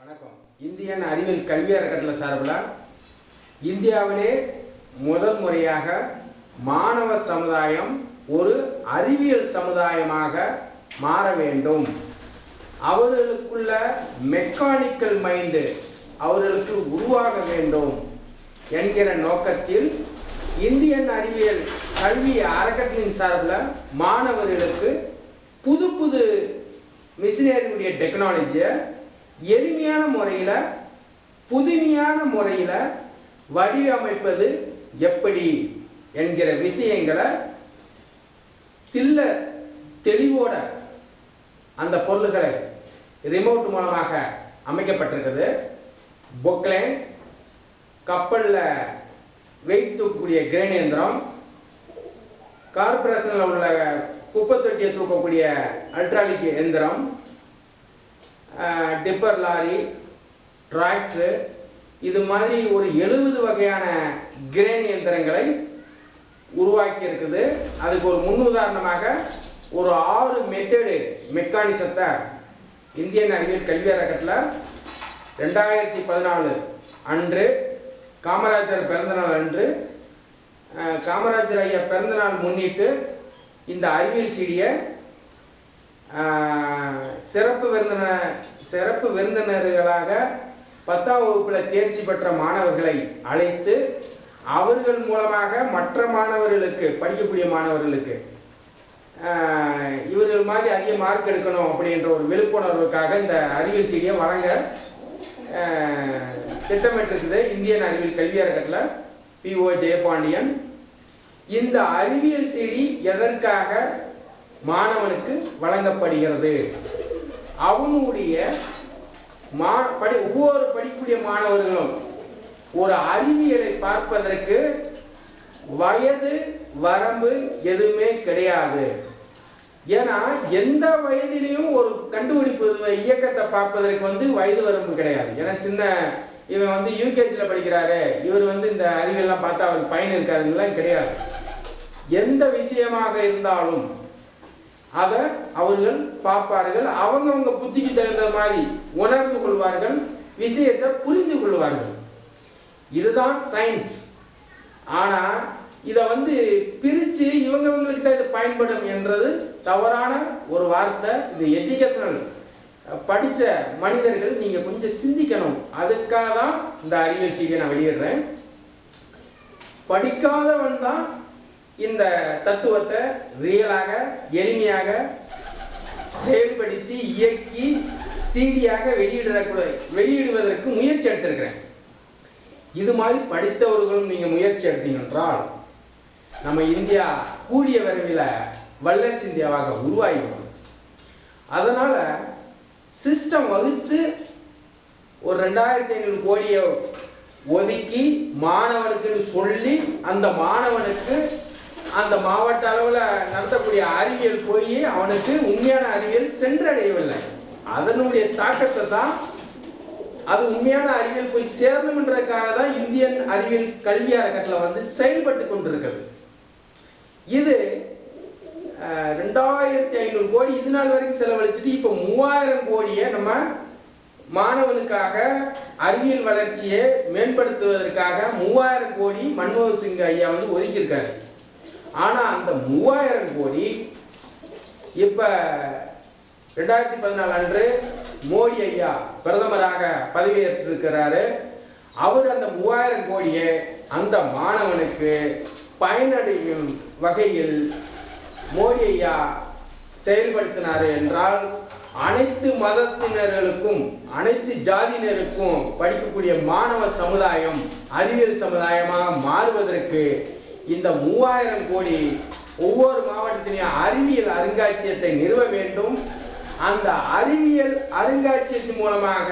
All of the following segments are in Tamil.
வணக்கம். இந்தியன் அறிவியல் கல்வி அறக்கட்டளை சார்பில் இந்தியாவிலே முதல் முறையாக மாணவ சமுதாயம் ஒரு அறிவியல் சமுதாயமாக மாற வேண்டும், அவர்களுக்குள்ள மெக்கானிக்கல் மைண்டு அவர்களுக்கு உருவாக வேண்டும் என்கிற நோக்கத்தில் இந்தியன் அறிவியல் கல்வி அறக்கட்டளையின் சார்பில் மாணவர்களுக்கு புது புது மிஷினரியுடைய டெக்னாலஜியை எளிமையான முறையில் புதுமையான முறையில் வடிவமைப்பது எப்படி என்கிற விஷயங்களை தெளிவோட அந்த பொருள்களை ரிமோட் மூலமாக அமைக்கப்பட்டிருக்குது. பொக்லைன், கப்பலில் வெயிட் தூக்கக்கூடிய கிரேன் இயந்திரம், கார்பரேஷனில் உள்ள குப்பை தொட்டியை தூக்கக்கூடிய அல்ட்ராலிக் எந்திரம், டிப்பர் லாரி, டிராக்டர், இது மாதிரி ஒரு 70 வகையான கிரேன் இயந்திரங்களை உருவாக்கி இருக்குது. அதுக்கு ஒரு முன்னுதாரணமாக ஒரு 6 மெக்கானிசத்தை இந்தியன் அறிவியல் கல்வி அறக்கட்டளை 2014 அன்று காமராஜர் பிறந்தநாள் அன்று காமராஜர் ஐயா பிறந்தநாள் முன்னிட்டு இந்த அறிவியல் சீடியை சிறப்பு விருந்தினர்களாக 10ஆம் வகுப்பில் தேர்ச்சி பெற்ற மாணவர்களை அழைத்து அவர்கள் மூலமாக மற்ற மாணவர்களுக்கு, படிக்கக்கூடிய மாணவர்களுக்கு இவர்கள் மாதிரி அதிக மார்க் எடுக்கணும் அப்படின்ற ஒரு விழிப்புணர்வுக்காக இந்த அறிவியல் சீடியை வழங்க திட்டமிட்டிருக்குது இந்தியன் அறிவியல் கல்வி அறக்கட்டளை PO ஜெயபாண்டியன். இந்த அறிவியல் சீடி எதற்காக மாணவனுக்கு வழங்கப்படுகிறது? அவனுடைய ஒவ்வொரு படிக்கக்கூடிய மாணவர்களும் ஒரு அறிவியலை பார்ப்பதற்கு வயது வரம்பு எதுவுமே கிடையாது. ஏன்னா எந்த வயதிலையும் ஒரு கண்டுபிடிப்பு இயக்கத்தை பார்ப்பதற்கு வயது வரம்பு கிடையாது. ஏன்னா இவன் யூகேஜியில் படிக்கிறாரு, இவர் இந்த அறிவியல்லாம் பார்த்தா அவருக்கு பயன் இருக்காதுலாம் கிடையாது. எந்த விஷயமாக இருந்தாலும் அதை அவர்கள் பார்ப்பார்கள், அவங்கவுங்க புத்திக்கு தகுந்த மாதிரி உணர்ந்து கொள்வார்கள், விஷயத்தை புரிந்து கொள்வார்கள். இதுதான் சயின்ஸ். ஆனா இதை பிரிச்சு இவங்ககிட்ட இது பயன்படும் என்றது தவறான ஒரு வார்த்தை. இது எஜுகேஷனல் படிச்ச மனிதர்கள் நீங்க கொஞ்சம் சிந்திக்கணும். அதுக்காக தான் இந்த அறிவியல் சீடியை நான் வெளியிடுறேன். படிக்காதவன் தான் இந்த தத்துவத்தை ரியலாக எளிமையாக செயல்படுத்தி இயக்கி சீடியாக வெளியிடுவதற்கு முயற்சி எடுத்திருக்கிறேன். இது மாதிரி படித்தவர்களும் நீங்க முயற்சி எடுத்தீங்க என்றால் நம்ம இந்தியா கூடிய விரைவில் வல்லரசு இந்தியாவாக உருவாகிடும். அதனால சிஸ்டம் வகுத்து ஒரு 2500 கோடியை ஒதுக்கி மாணவனுக்கு சொல்லி அந்த மாணவனுக்கு அந்த மாவட்ட அளவில் நடத்தக்கூடிய அறிவியல் போய் அவனுக்கு உண்மையான அறிவியல் சென்றடையவில்லை. அதனுடைய தாக்கத்தை தான் அது உண்மையான அறிவியல் போய் சேரணும்ன்றதுக்காக தான் இந்தியன் அறிவியல் கல்வி அறக்கட்டளை செயல்பட்டு கொண்டிருக்கிறது. இது 2500 கோடி இது நாள் வரைக்கும் செலவழிச்சுட்டு இப்போ 3000 கோடியை நம்ம மாணவனுக்காக அறிவியல் வளர்ச்சியை மேம்படுத்துவதற்காக 3000 கோடி மன்மோகன் சிங் ஐயா ஒதுக்கியிருக்காரு. ஆனா அந்த 3000 கோடி இப்ப 2014 அன்று மோடி ஐயா பிரதமராக பதவியேற்றிருக்கிறாரு. அவர் அந்த 3000 கோடியை அந்த மாணவனுக்கு பயனடையும் வகையில் மோடி ஐயா செயல்படுத்தினார் என்றால் அனைத்து மதத்தினர்களுக்கும் அனைத்து ஜாதியினருக்கும் படிக்கக்கூடிய மாணவ சமுதாயம் அறிவியல் சமுதாயமாக மாறுவதற்கு இந்த 3000 கோடி ஒவ்வொரு மாவட்டத்திலையும் அறிவியல் அருங்காட்சியகத்தை நிறுவ வேண்டும். அந்த அறிவியல் அருங்காட்சியகத்தின் மூலமாக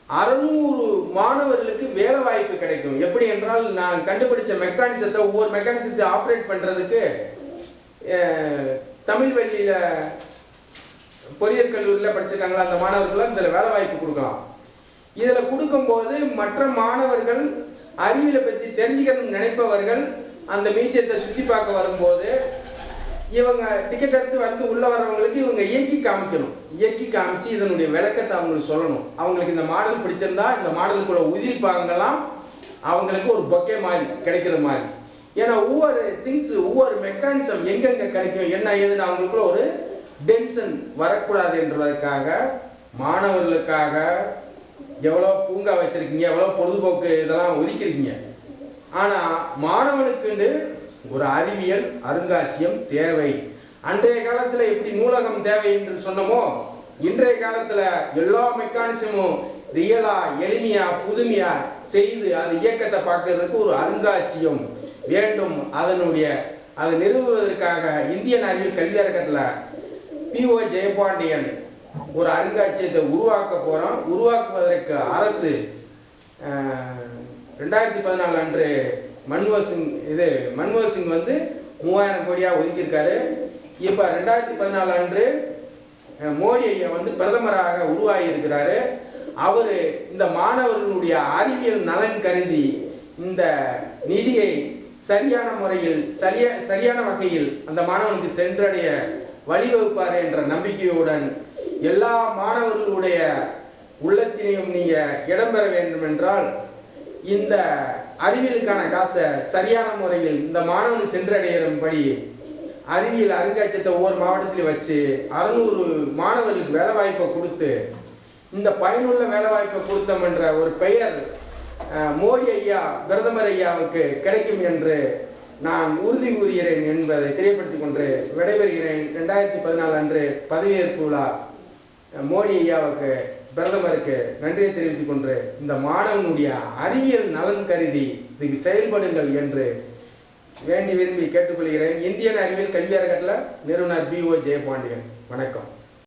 600 மாணவர்களுக்கு வேலை வாய்ப்பு கிடைக்கும். எப்படி என்றால் நான் கண்டுபிடிச்ச மெக்கானிசத்தை ஒவ்வொரு மெக்கானிசத்தை ஆப்ரேட் பண்றதுக்கு தமிழ் வழியில பொறியியல் கல்லூரியில் படிச்சிருக்காங்களா அந்த மாணவர்கள் இதில் வேலை வாய்ப்பு கொடுக்கலாம். இதில் கொடுக்கும்போது மற்ற மாணவர்கள் அறிவியலை பற்றி தெரிஞ்சுக்கணும்னு நினைப்பவர்கள் அந்த மியூசியத்தை சுற்றி பார்க்க வரும்போது இவங்க டிக்கெட் எடுத்து வந்து உள்ள வர்றவங்களுக்கு இவங்க இயக்கி காமிக்கணும். இயக்கி காமிச்சு இதனுடைய விளக்கத்தை அவங்களுக்கு சொல்லணும். அவங்களுக்கு இந்த மாடல் பிடிச்சிருந்தா இந்த மாடலுக்குள்ள உதிரி பாகங்கள்லாம் அவங்களுக்கு ஒரு பொக்கே மாதிரி கிடைக்கிற மாதிரி. ஏன்னா ஒவ்வொரு திங்ஸ் ஒவ்வொரு மெக்கானிசம் எங்கெங்க கிடைக்கும் என்ன ஏதுன்னு அவங்களுக்குள்ள ஒரு டென்ஷன் வரக்கூடாது என்பதற்காக மாணவர்களுக்காக எவ்வளோ பூங்கா வச்சிருக்கீங்க, எவ்வளோ பொழுதுபோக்கு இதெல்லாம் ஒதுக்கிருக்கீங்க. ஆனா மாணவனுக்குன்னு ஒரு அறிவியல் அருங்காட்சியம் தேவை. அன்றைய காலத்துல எப்படி நூலகம் தேவை என்று சொன்னமோ இன்றைய காலத்துல எல்லா மெக்கானிசமும் ரியலா எளிமையா புதுமையா செய்து அது இயக்கத்தை பார்க்கறதுக்கு ஒரு அருங்காட்சியம் வேண்டும். அதை நிறுவுவதற்காக இந்தியன் அறிவியல் கல்வி அறக்கட்டளை P.O. ஜெயபாண்டியன் ஒரு அருங்காட்சியகத்தை உருவாக்குவதற்கு அரசு 2014 அன்று மன்மோகன் சிங் வந்து 3000 கோடியா ஒதுக்கியிருக்காரு. இப்ப 2014 அன்று மோடி ஐயா வந்து பிரதமராக உருவாகி இருக்கிறாரு. அவரு இந்த மாணவர்களுடைய அறிவியல் நலன் கருதி இந்த நிதியை சரியான முறையில் சரியான வகையில் அந்த மாணவனுக்கு சென்றடைய வழிவகுப்பார் என்ற நம்பிக்கையுடன் எல்லா மாணவர்களுடைய உள்ளத்தினையும் நீங்க இடம்பெற வேண்டும் என்றால் இந்த அறிவியலுக்கான காசை சரியான முறையில் இந்த மாணவன் சென்றடையும்படி அறிவியல் அருங்காட்சியகத்தை ஒவ்வொரு மாவட்டத்திலையும் வச்சு 600 மாணவர்களுக்கு வேலை வாய்ப்பை கொடுத்து இந்த பயனுள்ள வேலை வாய்ப்பை கொடுத்தோம் என்ற ஒரு பெயர் மோடி ஐயா பிரதமர் ஐயாவுக்கு கிடைக்கும் என்று நான் உறுதி கூறுகிறேன் என்பதை தெரியப்படுத்திக் கொண்டு விடைபெறுகிறேன். 2014 அன்று பதவியேற்பு விழா மோடி ஐயாவுக்கு பிரதமருக்கு நன்றியை தெரிவித்துக் கொண்டு இந்த மாணவனுடைய அறிவியல் நலன் கருதி இதுக்கு செயல்படுங்கள் என்று வேண்டி விரும்பி கேட்டுக்கொள்கிறேன். இந்தியன் அறிவியல் கல்வி அறக்கட்டளை நிறுவனர் P.O. ஜெயபாண்டியன். வணக்கம்.